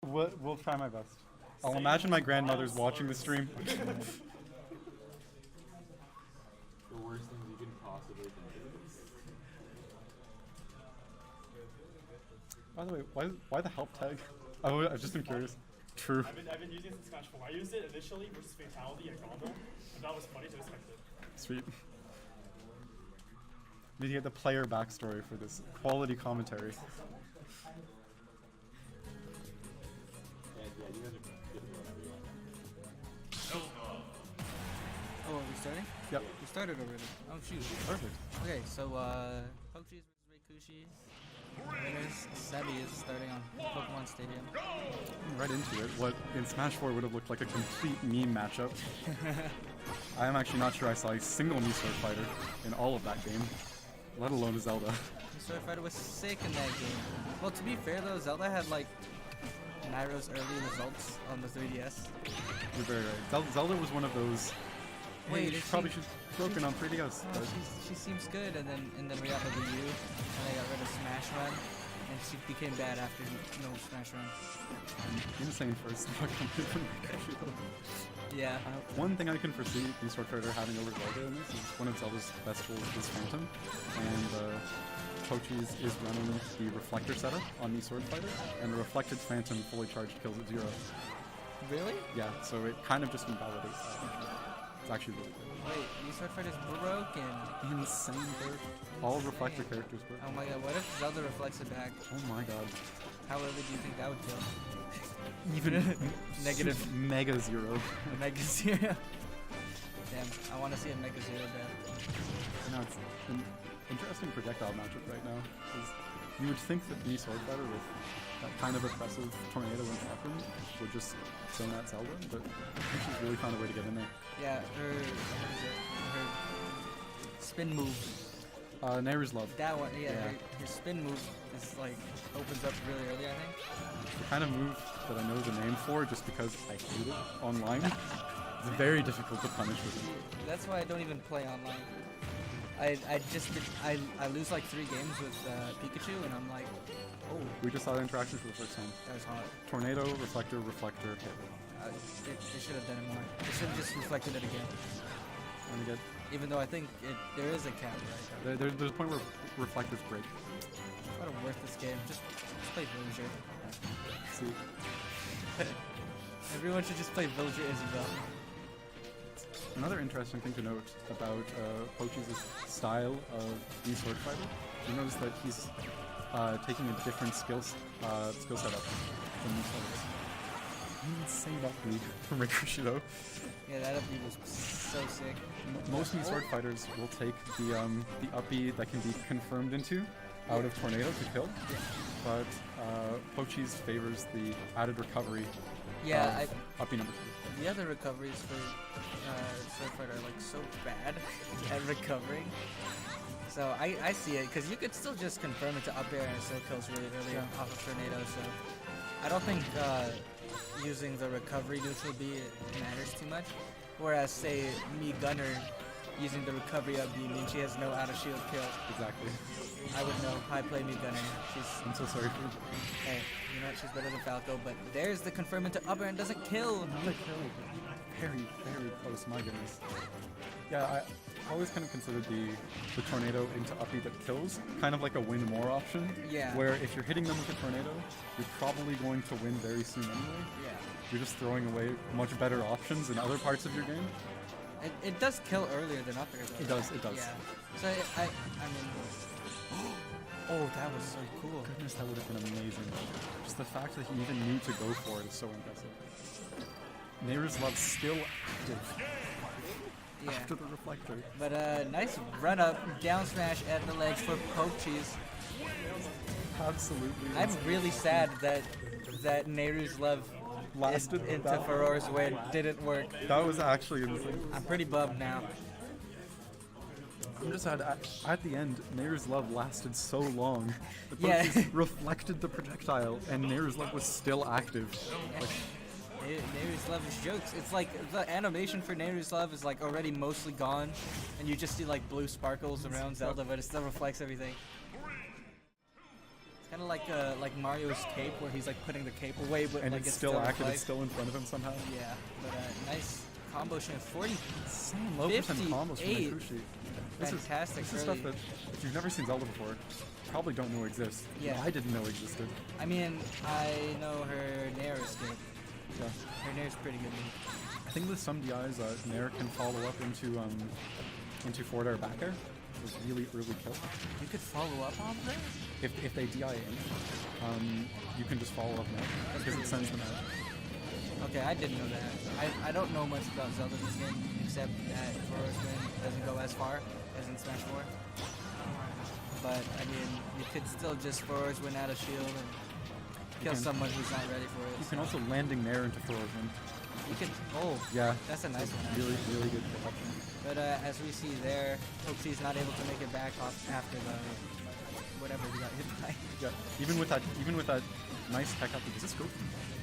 We'll try my best. I'll imagine my grandmother's watching the stream. The worst things you can possibly think of. By the way, why the help tag? Oh, I've just been curious. True. I've been using it since Smash 4. I used it initially versus Fatality and Gombo, and that was funny, so I expected it. Sweet. Need to get the player backstory for this quality commentary. Yeah, you guys are good at whatever you want. Oh, are we starting? Yep. We started already. Oh, shoot. Perfect. Okay, so, Pokecheese versus Raykushi. Winners, Sebi is starting on Pokemon Stadium. Right into it. What in Smash 4 would have looked like a complete meme matchup. I am actually not sure I saw a single Mii Sword Fighter in all of that game, let alone a Zelda. The Sword Fighter was sick in that game. Well, to be fair though, Zelda had like Nairo's early results on the 3DS. You're very right. Zelda was one of those. Wait, Hey, probably she's broken on 3DS. Oh, she seems good, and then we got the Wii U, and they got rid of Smash Run, and she became bad after no Smash Run. Insane first stock coming from Raykushi though. Yeah. One thing I can foresee Mii Sword Fighter having over Zelda in this is one of Zelda's best tools is Phantom, and Pokecheese is running the Reflector setup on Mii Sword Fighter, and the Reflected Phantom fully charged kills at 0. Really? Yeah, so it kind of just invalidates that. It's actually really good. Wait, Mii Sword Fighter's broken. Insane character. All Reflector characters broken. Oh my god, what if Zelda reflects it back? Oh my god. How early do you think that would kill? Even Negative Mega Zero. Mega Zero. Damn, I want to see a Mega Zero death. No, it's an interesting projectile matchup right now. Because you would think that Mii Sword Fighter with that kind of oppressive tornado and weapon would just send that Zelda, but I think she's really found a way to get in there. Yeah, her spin move. Neighbor's Love. That one, yeah, Yeah. her spin move is like opens up really early, I think. The kind of move that I know the name for just because I hate it online. It's very difficult to punish with it. That's why I don't even play online. I lose like 3 games with Pikachu, and I'm like, oh, We just saw the interaction for the first time. that was hot. Tornado, Reflector, Reflector, hit. They should have done it more. They should have just reflected it again. And again, Even though I think there is a cap, right? there's a point where Reflectors break. What a worthless game. Just play Villager. See, Everyone should just play Villager Isabel. another interesting thing to note about Pochechee's style of Mii Sword Fighter, you notice that he's taking a different skill setup from Mii Sword. Insane upbeat from Raykushi though. Yeah, that upbeat was so sick. Most Mii Sword Fighters will take the upbeat that can be confirmed into out of Tornado to kill, but Pochecheese favors the added recovery Yeah, of upbeat number 2. the other recoveries for Sword Fighter are like so bad at recovering. So I see it, because you could still just confirm it to up air and it still kills really early off of Tornado, so I don't think using the recovery neutral B matters too much. Whereas, say, me Gunner using the recovery up B means she has no out of shield kill. Exactly. I would know. I play me Gunner. I'm so sorry for Hey, you know what? She's better than Falco, but there's the confirm into up air and doesn't kill. not a kill. Very, very close, my goodness. Yeah, I always kind of considered the tornado into uppy that kills kind of like a win more option. Yeah. Where if you're hitting them with a tornado, you're probably going to win very soon anyway. Yeah. You're just throwing away much better options in other parts of your game. It does kill earlier than up air, though. It does, it does. Yeah. So I mean, oh, that was so cool. Goodness, that would have been amazing. Just the fact that he even knew to go for it is so impressive. Neighbor's Love still active Yeah. after the reflector. But nice run up, down smash at the ledge for Pokecheese. Absolutely. I'm really sad that Nehru's love Lasted into that- Furor's win didn't work. That was actually insane. I'm pretty bummed now. I'm just sad at the end, Nehru's Love lasted so long. The Yeah. Pokecheese reflected the projectile and Nehru's Love was still active. Like, Nehru's love is jokes. It's like the animation for Nehru's love is like already mostly gone, and you just see like blue sparkles around Zelda, but it still reflects everything. It's Kind of like Mario's cape, where he's like putting the cape away, but And like it's still in active, play. it's still in front of him somehow. Yeah, but nice combo shot. 40. Insane low percent combos from 58. Raykushi. This Fantastic is stuff that if you've never seen Zelda before, you probably don't know exists. Yeah. I didn't know existed. I mean, I know her Nair is good. Yeah. Her Nair's pretty good. I think with some DIs, Nair can follow up into forward air back air. It's really early kill. You could follow up on that? If they DI in, you can just follow up now because it sends them out. Okay, I didn't know that. I don't know much about Zelda this game, except that Forest Wind doesn't go as far as in Smash 4. But, I mean, you could still just Forest Wind out of shield and kill someone who's not ready for it. You can also landing Nair into forward wind. You can, oh, Yeah. that's a nice one. Really, Actually. really good option. But as we see there, Pokecheese not able to make it back off after the whatever he got hit by. Yeah. Even with that nice tech up, does this go?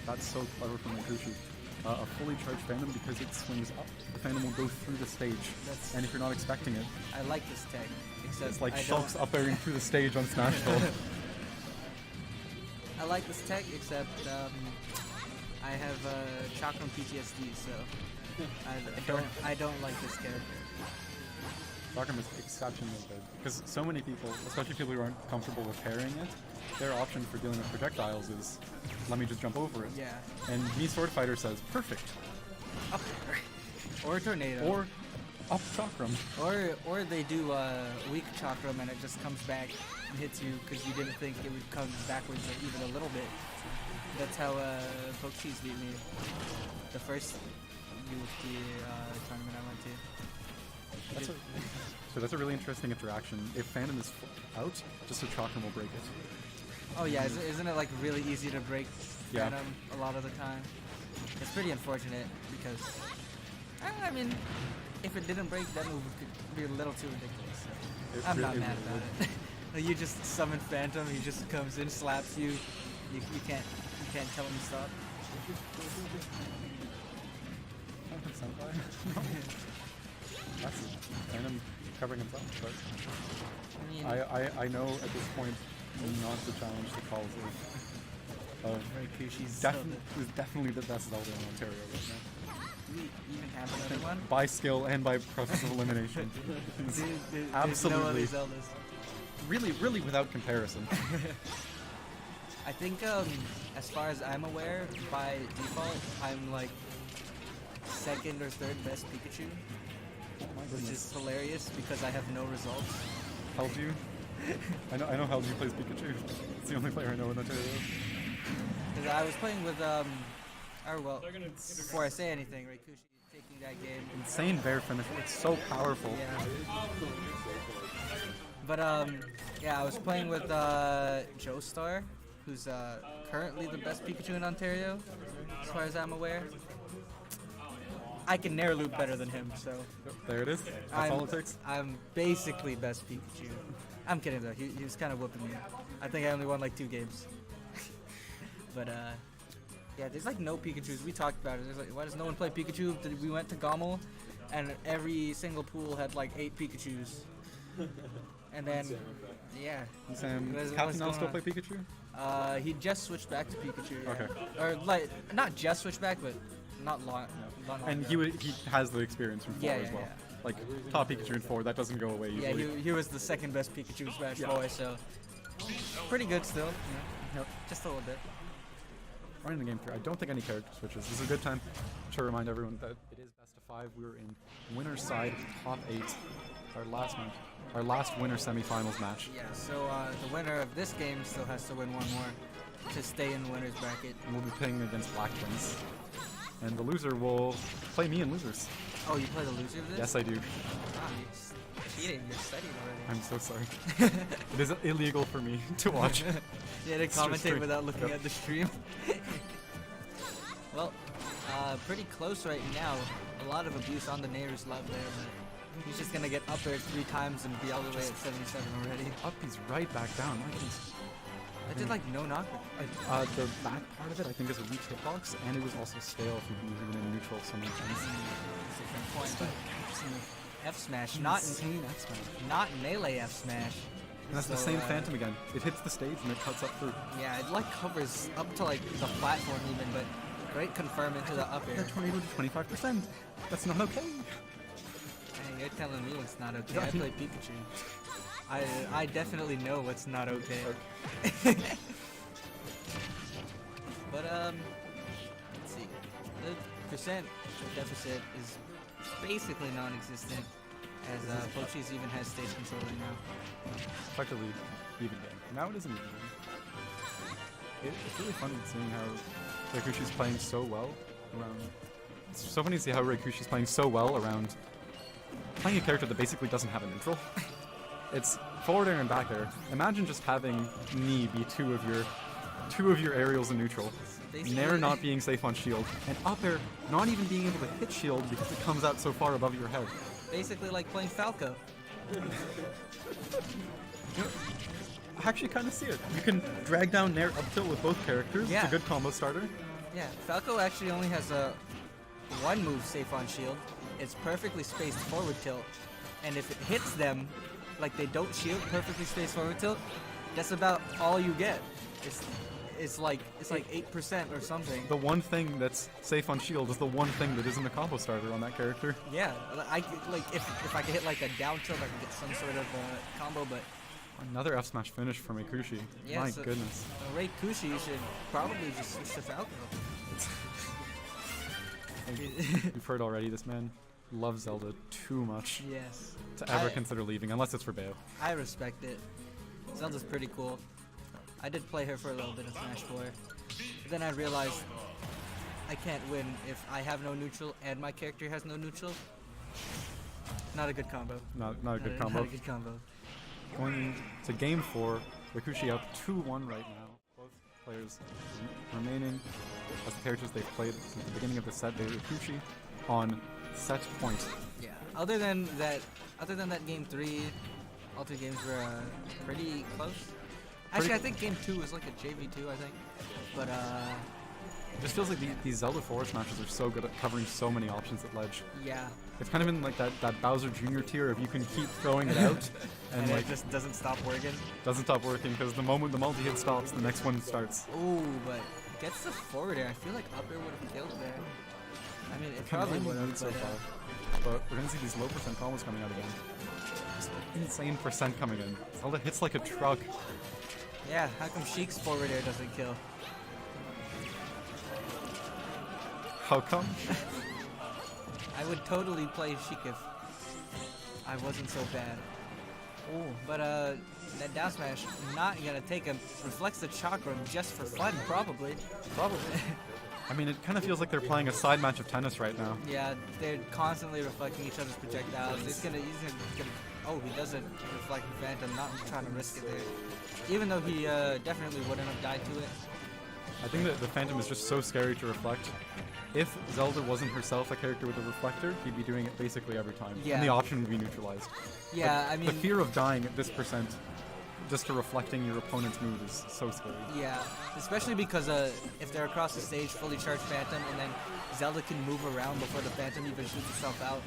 That's so clever from Raykushi. A fully charged Phantom, because it swings up, the Phantom will go through the stage. And if you're not expecting it, I like this tech, except it's like I Shulk's don't. up airing through the stage on Smash Bros. I like this tech, except I have Chakram PTSD, so I don't like this character. Raykushi is exceptionally good, because so many people, especially people who aren't comfortable with parrying it, their option for dealing with projectiles is, let me just jump over it. Yeah. And me Sword Fighter says, perfect. Up there. Or tornado. Or up Chakram. Or they do weak Chakram and it just comes back and hits you because you didn't think it would come backwards even a little bit. That's how Pokecheese beat me the first UT tournament I went to. So that's a really interesting interaction. If Phantom is out, just a Chakram will break it. Oh yeah, isn't it like really easy to break Yeah. Phantom a lot of the time? It's pretty unfortunate because, I mean, if it didn't break, that move could be a little too ridiculous. I'm not mad about it. Like, you just summon Phantom, he just comes in, slaps you. You can't tell him to stop. That's Phantom covering himself, but I mean, I know at this point not to challenge the calls of Raykushi's definitely the best Zelda in Ontario right now. Do we even have another one? By skill and by process of elimination. He's There's absolutely, no other Zeldas. really without comparison. I think, as far as I'm aware, by default, I'm like second or third best Pikachu, Oh my which goodness. is hilarious because I have no results. Helju? I know Helju plays Pikachu. It's the only player I know in Ontario. 'Cause I was playing with, or well, They're gonna before I say anything, Raykushi taking that game. Insane bear finisher. It's so powerful. Yeah. But, yeah, I was playing with, Joestar, who's, currently the best Pikachu in Ontario, as far as I'm aware. I can Nair loop better than him, so There it is. That's all it takes. I'm basically best Pikachu. I'm kidding though, he was kind of whooping me. I think I only won like 2 games. But yeah, there's like no Pikachus. We talked about it. There's like, why does no one play Pikachu? We went to Gommel, and every single pool had like 8 Pikachus. And then, yeah. Does What's Captain L going still on? play Pikachu? He just switched back to Pikachu. Yeah. Okay. Or like, not just switched back, but not long. Not long And ago. he has the experience from 4 Yeah, as yeah, well. yeah. Like, top Pikachu in 4, that doesn't go away Yeah, usually. he was the second best Pikachu Smash Yeah. boy, so pretty good still. Yep. Just a little bit. Running the game through, I don't think any character switches. This is a good time to remind everyone that it is best of 5. We were in winner's side, top 8. Our last winner semifinals match. Yeah, so the winner of this game still has to win one more to stay in the winner's bracket. And we'll be playing against Black Twins. And the loser will play me in losers. Oh, you play the loser of this? Yes, I do. Wow, you're cheating. You're studying already. I'm so sorry. It is illegal for me to watch. Yeah, to It's just commentate straight- without looking Yep. at the stream. Well, pretty close right now. A lot of abuse on the Nair's love there, but he's just gonna get up there 3 times and be all the way at 77 already. Up, he's right back down. My goodness. That did like no knockback. The back part of it, I think, is a weak hitbox, and it was also stale if you've been using it in neutral so many times. Different point, but F smash, not Insane F smash. not melee F smash. And that's the So, same Phantom again. It hits the stage and it cuts up through. Yeah, it like covers up to like the platform even, but great confirm into the up air. That tornado to 25%. That's not okay. Hey, you're telling me what's not okay. I play Pikachu. I definitely know what's not okay. But let's see. The percent deficit is basically non-existent, as Pokecheese even has stage control right now. Effectively, even game. Now it isn't even game. It's really fun seeing how Raykushi's playing so well around. It's so funny to see how Raykushi's playing so well around playing a character that basically doesn't have a neutral. It's forward air and back air. Imagine just having knee be two of your aerials in neutral. Nair not being safe on shield, and up air not even being able to hit shield because it comes out so far above your head. Basically like playing Falco. You know, I actually kind of see it. You can drag down Nair up tilt with both characters. Yeah. It's a good combo starter. Yeah, Falco actually only has a one move safe on shield. It's perfectly spaced forward tilt, and if it hits them, like they don't shield, perfectly spaced forward tilt, that's about all you get. It's like 8% or something. The one thing that's safe on shield is the one thing that isn't a combo starter on that character. Yeah, if I could hit like a down tilt, I could get some sort of combo, but Another F smash finish from Raykushi. yeah, My so goodness. Raykushi should probably just switch to Falco. You've heard already, this man loves Zelda too much Yes, to ever consider leaving, unless it's for Bayo. I respect it. Zelda's pretty cool. I did play her for a little bit in Smash 4, but then I realized I can't win if I have no neutral and my character has no neutral. Not a good combo. Not a good combo. Not a good combo. Going to game 4, Raykushi up 2-1 right now. Both players remaining as the characters they've played since the beginning of the set. Raykushi on set point. Yeah. Other than that game 3, all 2 games were pretty close. Actually, I think game 2 was like a JV2, I think. But It just feels like these Zelda forward smashes are so good at covering so many options at ledge. yeah. It's kind of in like that Bowser Jr. tier if you can keep throwing it out and like it just doesn't stop working. doesn't stop working because the moment the multi-hit stops, the next one starts. Ooh, but gets the forward air. I feel like up air would have killed there. I mean, it probably would have, so far. But we're gonna see these low percent combos coming out again. Just insane percent coming in. Zelda hits like a truck. yeah, how come Sheik's forward air doesn't kill? How come? I would totally play Sheik if I wasn't so bad. Ooh, but that down smash not gonna take him. Reflects the chakra just for fun, probably. Probably. I mean, it kind of feels like they're playing a side match of tennis right now. Yeah, they're constantly reflecting each other's projectiles. He's gonna oh, he doesn't reflect the Phantom, not trying to risk it there. Even though he definitely wouldn't have died to it. I think that the Phantom is just so scary to reflect. If Zelda wasn't herself a character with a reflector, he'd be doing it basically every time. Yeah. And the option would be neutralized. Yeah, But I mean, the fear of dying at this percent just to reflecting your opponent's move is so scary. yeah, especially because if they're across the stage, fully charged Phantom, and then Zelda can move around before the Phantom even shoots itself out.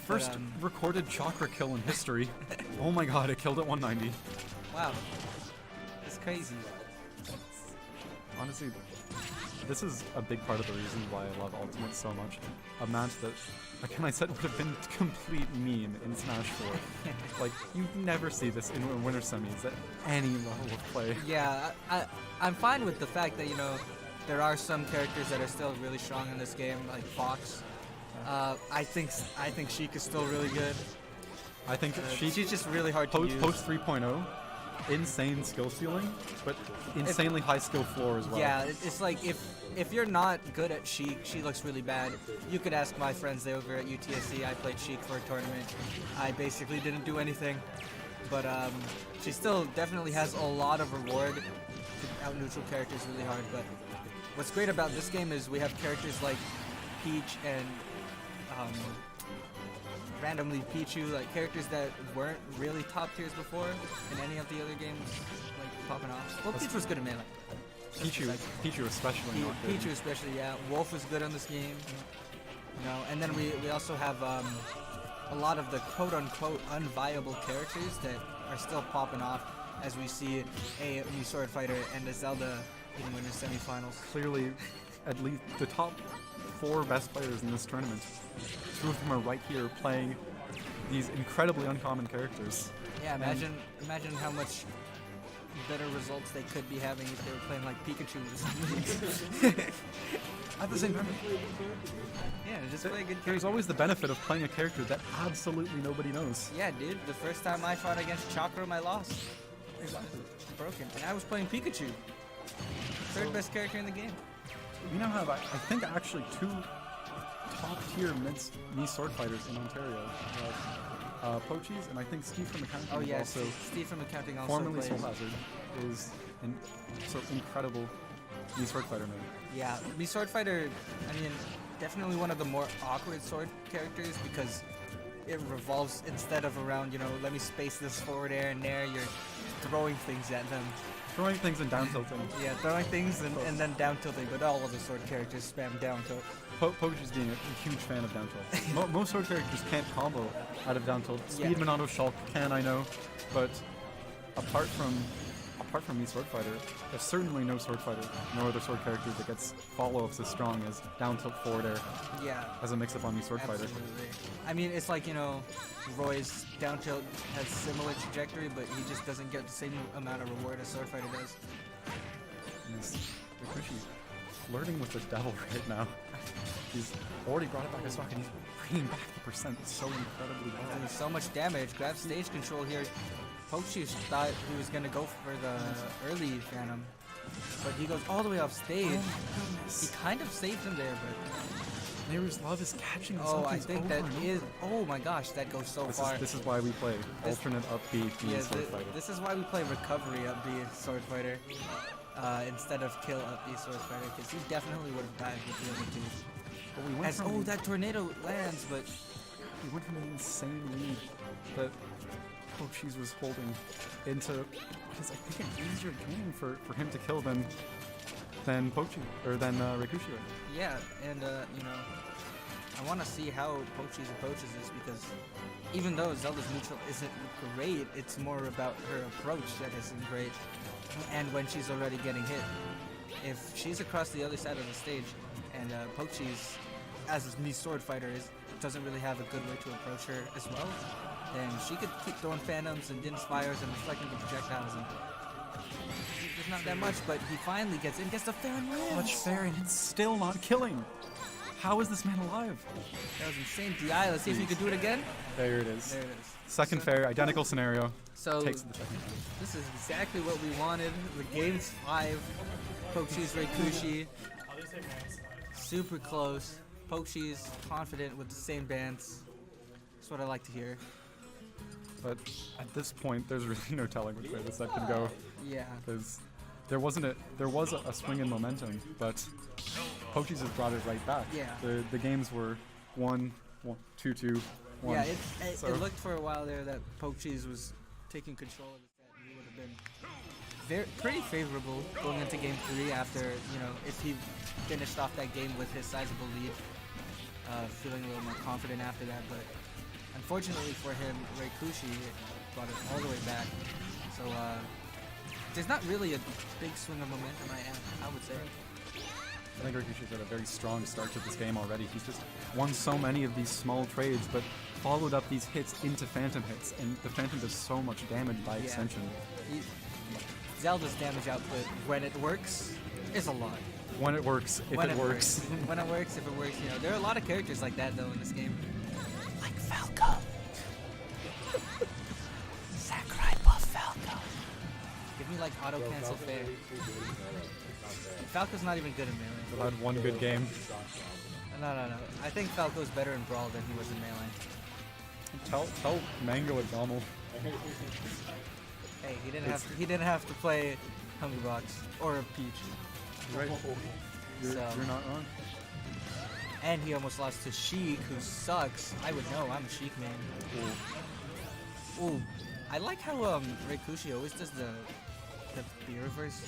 First recorded chakra kill in history. Oh my god, it killed at 190. Wow, it's crazy. Honestly, this is a big part of the reason why I love Ultimate so much. A match that, again, I said would have been complete meme in Smash 4. Like, you never see this in winter semis at any level of play. Yeah, I'm fine with the fact that, you know, there are some characters that are still really strong in this game, like Fox. I think Sheik is still really good. I think She's just really hard to use. Post 3.0, insane skill ceiling, but insanely high skill floor as well. Yeah, it's like if you're not good at Sheik, she looks really bad. You could ask my friends over at UTSC. I played Sheik for a tournament. I basically didn't do anything, but she still definitely has a lot of reward to out neutral characters really hard. But what's great about this game is we have characters like Peach and randomly Pichu, like characters that weren't really top tiers before in any of the other games, like popping off. Well, Peach was good in Melee. Pichu especially not good. Pichu especially, yeah. Wolf was good on this game. You know, and then we also have a lot of the quote-unquote unviable characters that are still popping off as we see a Mii Sword Fighter and a Zelda in winners semifinals. Clearly, at least the top 4 best players in this tournament, 2 of them are right here playing these incredibly uncommon characters. Yeah, imagine how much better results they could be having if they were playing like Pikachu or something. At the same time, Yeah, just play a good character. there's always the benefit of playing a character that absolutely nobody knows. Yeah, dude, the first time I fought against Chakram, I lost. Exactly. Broken. And I was playing Pikachu. Third best character in the game. We now have, I think, actually 2 top-tier Mii Sword Fighters in Ontario. Pokecheese and I think Steve from Accounting Oh yeah, also, Steve from Accounting also formerly plays. Soul Hazard, is an incredible Mii Sword Fighter name. Yeah, Mii Sword Fighter, I mean, definitely one of the more awkward sword characters because it revolves instead of around, let me space this forward air and there, you're throwing things at them. Throwing things and down tilting. Yeah, throwing things and then down tilting, but all of the sword characters spam down tilt. Pokecheese being a huge fan of down tilt. Most sword characters can't combo out of down tilt. Yeah. Speedman auto Shulk can, I know, but apart from Mii Sword Fighter, there's certainly no sword fighter, no other sword character that gets follow-ups as strong as down tilt forward air Yeah. as a mix-up on Mii Sword Fighter. Absolutely. I mean, it's like, Roy's down tilt has similar trajectory, but he just doesn't get the same amount of reward as Sword Fighter does. Yes. Raykushi flirting with the devil right now. He's already brought it back to stock and he's bringing back the percent so incredibly well. Doing so much damage. Grab stage control here. Pokecheese thought he was going to go for the early Phantom, but he goes all the way off stage. Oh my goodness. He kind of saved him there, but... Mary's love is catching us Oh, up I these think over that and is... over. Oh my gosh, that goes so far. This is why we play This- alternate upbeat Mii Yeah, Sword Fighter. this is why we play recovery up B Sword Fighter instead of kill up B Sword Fighter, because he definitely would have died with the other two. But we went As, from that tornado lands, but we went from an insane lead that Pokecheese was holding into what is I think an easier game for him to kill than Pokecheese or than Raykushi. yeah, and I want to see how Pokecheese approaches this because even though Zelda's neutral isn't great, it's more about her approach that isn't great. And when she's already getting hit, if she's across the other side of the stage and Pokecheese, as a Mii Sword Fighter, doesn't really have a good way to approach her as well, then she could keep throwing phantoms and Din's fires and reflecting the projectiles. And there's not that much, but he finally gets the fair and wins. Clutch fair and it's still not killing. How is this man alive? That was insane. DI, let's see if you could do it again. There it is. There it is. Second So- fair, identical scenario. So Takes it the second time. this is exactly what we wanted. The game's 5. Pokecheese, Raykushi, How do you say man's super close. Pokecheese confident with the same dance. That's what I like to hear. But at this point, there's really no telling which way this set can go. Yeah. Because there was a swing in momentum, but Pokecheese has brought it right back. Yeah. The games were 1-2-2-1. Yeah, it So- looked for a while there that Pokecheese was taking control of the set and he would have been pretty favorable going into game 3 after, if he finished off that game with his sizable lead, feeling a little more confident after that. But unfortunately for him, Raykushi brought it all the way back. So there's not really a big swing of momentum, I would say. I think Raykushi's had a very strong start to this game already. He's just won so many of these small trades, but followed up these hits into Phantom hits, and the Phantom does so much damage by Yeah. extension. Zelda's damage output, when it works, is a lot. When it works, if When it works. When it works, if it works. There are a lot of characters like that, though, in this game. Like Falco. Sakurai buff Falco. Give me, like, auto-cancel fair. Falco's not even good in Melee. We've had one good game. No. I think Falco's better in Brawl than he was in Melee. Tell Mango and Dommel. Hey, he didn't have to play Hungrybox or a Peach. Right. You're not wrong. And he almost lost to Sheik, who sucks. I would know, I'm a Sheik man. Ooh. I like how Raykushi always does the B reverse.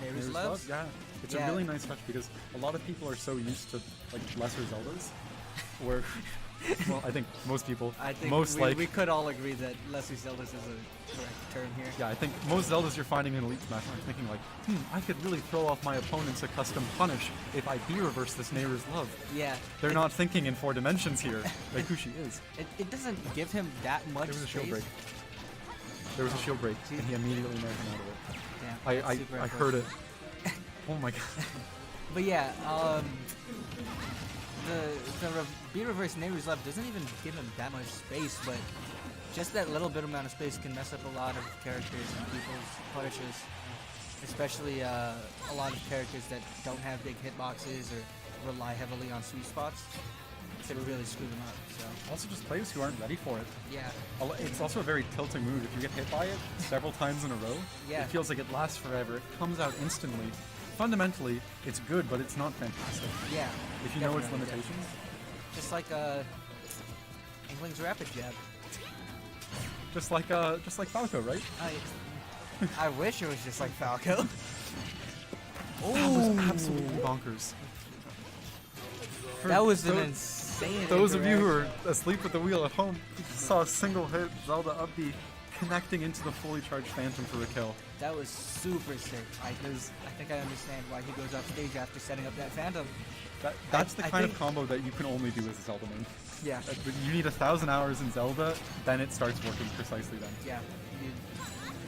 Mary's Love. Yeah. It's Yeah. a really nice touch because a lot of people are so used to like lesser Zeldas where Well, I think most people, I think most we could all agree that Leslie Zelda's is a correct term here. yeah, I think most Zeldas you're finding in Elite Smash are thinking like, I could really throw off my opponent's a custom punish if I B-reverse this Neighbor's Love. Yeah. They're not thinking in 4 dimensions here. Raykushi is. It doesn't give him that much There was a shield space. break. There was a shield break, and he immediately made him out of it. Yeah, that's super I heard it. Oh my god. But yeah, the B-reverse Neighbor's Love doesn't even give him that much space, but just that little bit amount of space can mess up a lot of characters and people's punishes. Especially a lot of characters that don't have big hitboxes or rely heavily on sweet spots. It could really screw them up. So Also just players who aren't ready for it. yeah, It's also a very tilting move. If you get hit by it several times in a row, Yeah. it feels like it lasts forever. It comes out instantly. Fundamentally, it's good, but it's not fantastic. yeah. If you know its definitely, limitations. yeah. Just like Inkling's Rapid Jab. Just like Falco, right? I wish it was just like Falco. That was absolutely bonkers. That was an Tho- insane. Those of you who interaction. are asleep at the wheel at home saw a single hit Zelda up B connecting into the fully charged Phantom for a kill. That was super sick. I think I understand why he goes off stage after setting up that Phantom. That's the I kind of think- combo that you can only do as a Zelda main. Yeah. You need 1,000 hours in Zelda, then it starts working precisely then. Yeah. You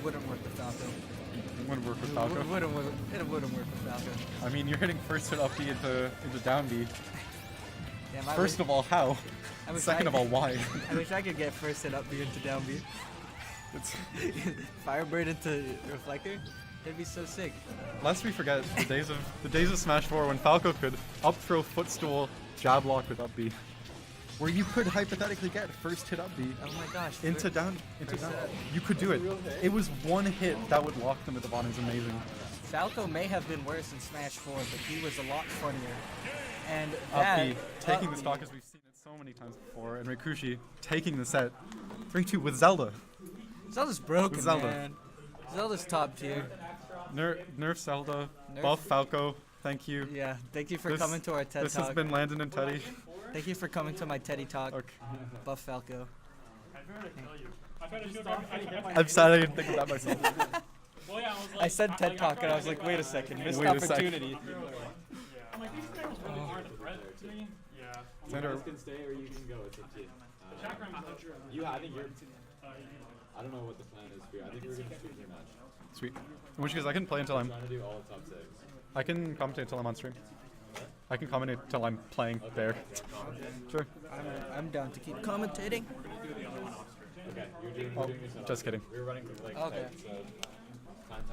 wouldn't work with Falco. It wouldn't work with Falco. It wouldn't work with Falco. I mean, you're hitting first hit up B into down B. Damn, First of all, how? I wish Second I- of all, why? I wish I could get first hit up B into down B. It's, Firebird into Reflector. That'd be so sick. lest we forget the days of Smash 4 when Falco could up throw footstool, jab lock with up B, where you could hypothetically get first hit up B Oh my gosh. into down. You could do it. It was one hit that would lock them at the bottom. It's amazing. Falco may have been worse in Smash 4, but he was a lot funnier. And Up that, B taking the stock as we've seen it so many times before, and Raykushi taking the set 3-2 with Zelda. Zelda's broken, With Zelda. man. Zelda's top tier. Nerf Zelda, Nerf- buff Falco. Thank you. Yeah, thank you for This- coming to our TED This Talk. has been Landon and Teddy. Thank you for coming to my Teddy Talk. Okay. Buff Falco. I tried to tell you. I tried to shoot I'm sad I didn't think of that myself. Well, yeah, I was like, I said TED like, Talk and I tried, was like, wait a second, missed Wait a sec. opportunity. Yeah. I'm like, these guys really aren't a threat to me. Yeah. You Xander, guys can stay or you can go. It's up to you. Chakram is up. I think you're. I don't know what the plan is for you. I think we're gonna shoot your match. sweet. In which case, I can play until I'm. Trying to do all top 6. I can commentate until I'm on stream. I can commentate until I'm playing there. Sure. I'm down to keep commentating. Okay, you're doing your setup. Just kidding. We're running like Okay. tight, so time.